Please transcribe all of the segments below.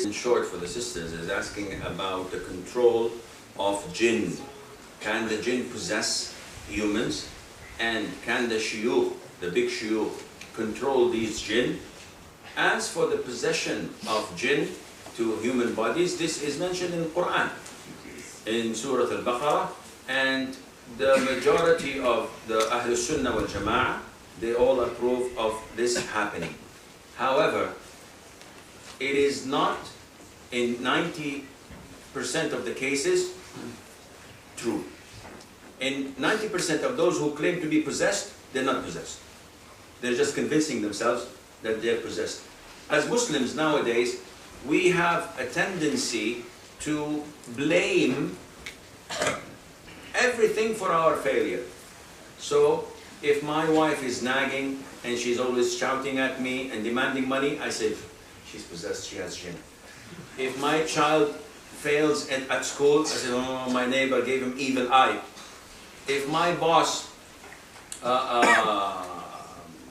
In short, for the sisters, is asking about the control of jinn. Can the jinn possess humans? And can the shuyukh, the big shuyukh, control these jinn? As for the possession of jinn to human bodies, this is mentioned in the Quran, in Surah Al-Baqarah, and the majority of the Ahlul Sunnah wal Jama'ah, they all approve of this happening. However, it is not in 90% of the cases true. In 90% of those who claim to be possessed, they're not possessed. They're just convincing themselves that they're possessed. As Muslims nowadays, we have a tendency to blame everything for our failure. So, if my wife is nagging and she's always shouting at me and demanding money, I say, she's possessed, she has jinn. If my child fails at school, I say, oh, my neighbor gave him evil eye. If my boss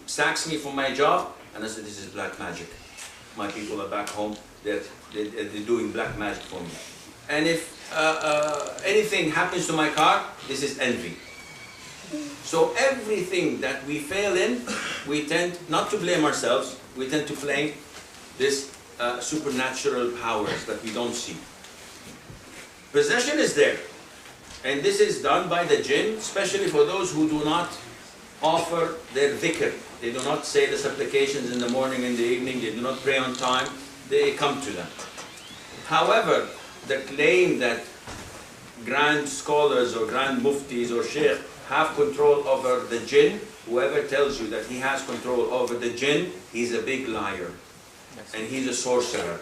sacks me from my job, and I say, this is black magic. My people are back home, they're doing black magic for me. And if anything happens to my car, this is envy. So everything that we fail in, we tend not to blame ourselves, we tend to blame this supernatural powers that we don't see. Possession is there, and this is done by the jinn, especially for those who do not offer their dhikr. They do not say the supplications in the morning and the evening, they do not pray on time, they come to them. However, the claim that grand scholars or grand muftis or sheikh have control over the jinn, whoever tells you that he has control over the jinn, he's a big liar. And he's a sorcerer.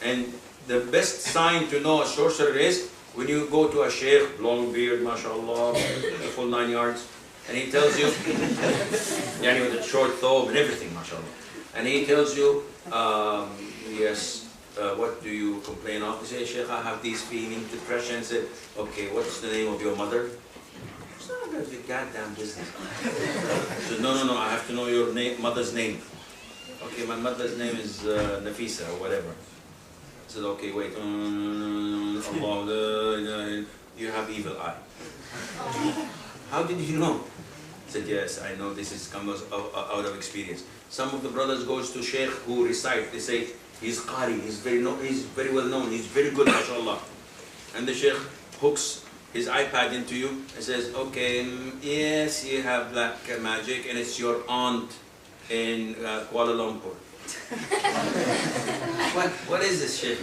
And the best sign to know a sorcerer is when you go to a sheikh, long beard, mashallah, the full 9 yards, and he tells you, yani with a short thobe and everything, mashallah. And he tells you, yes, what do you complain of? You say, Sheikh, I have these feelings, depression. Say, okay, what's the name of your mother? It's not about your goddamn business. So, no, I have to know your mother's name. Okay, my mother's name is Nafisa or whatever. I said, okay, wait. Allah, you have evil eye. How did you know? I said, yes, I know this comes out of experience. Some of the brothers goes to sheikh who recite, they say, he's qari, he's very well known, he's very good, mashallah. And the sheikh hooks his iPad into you and says, okay, yes, you have black magic and it's your aunt in Kuala Lumpur. What is this shit?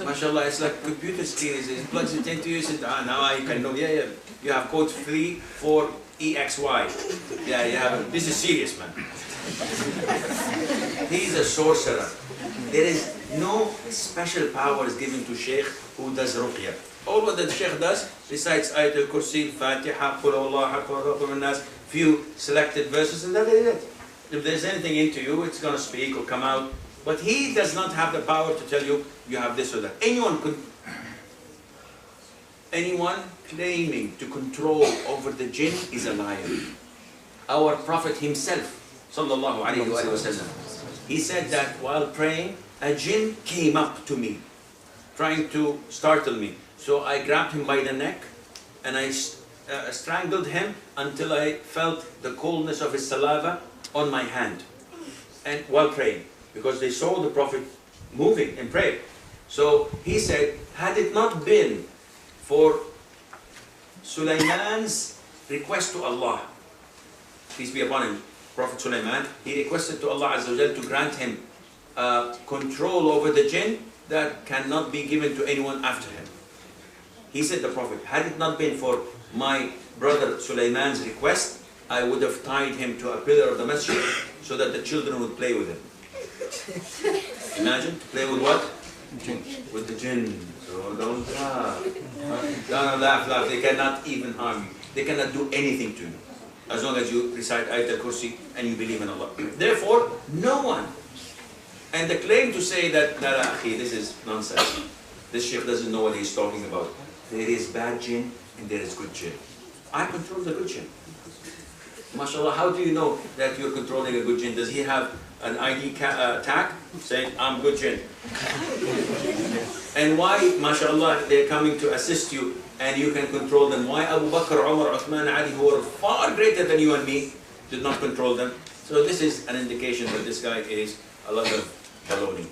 Mashallah, it's like computer screens. It plugs it into you, you say, now I can know. Yeah, you have code 3 for EXY. Yeah, you have. This is serious, man. He's a sorcerer. There is no special powers given to sheikh who does ruqya. All what the sheikh does, besides Ayatul Kursi, Fatiha, Qul Allah, Qul Nas, few selected verses, and that is it. If there's anything into you, it's going to speak or come out. But he does not have the power to tell you, you have this or that. Anyone claiming to control over the jinn is a liar. Our Prophet himself, sallallahu alayhi wa sallam, he said that while praying, a jinn came up to me, trying to startle me. So I grabbed him by the neck, and I strangled him until I felt the coldness of his saliva on my hand, and while praying, because they saw the Prophet moving in prayer. So he said, had it not been for Sulaiman's request to Allah, peace be upon him, Prophet Sulaiman, he requested to Allah Azza wa Jal to grant him control over the jinn that cannot be given to anyone after him. He said, the Prophet, had it not been for my brother Sulaiman's request, I would have tied him to a pillar of the masjid so that the children would play with him. Imagine, play with what? Jinn. With the jinn. So don't laugh. Don't laugh. They cannot even harm you. They cannot do anything to you. As long as you recite Ayatul Kursi and you believe in Allah. Therefore, no one. And the claim to say that, this is nonsense. This sheikh doesn't know what he's talking about. There is bad jinn and there is good jinn. I control the good jinn. MashaAllah, how do you know that you're controlling a good jinn? Does he have an ID tag saying, I'm good jinn. And why, mashallah, they're coming to assist you and you can control them? Why Abu Bakr, Umar, Uthman, Ali, who are far greater than you and me, did not control them? So this is an indication that this guy is a lot of baloney.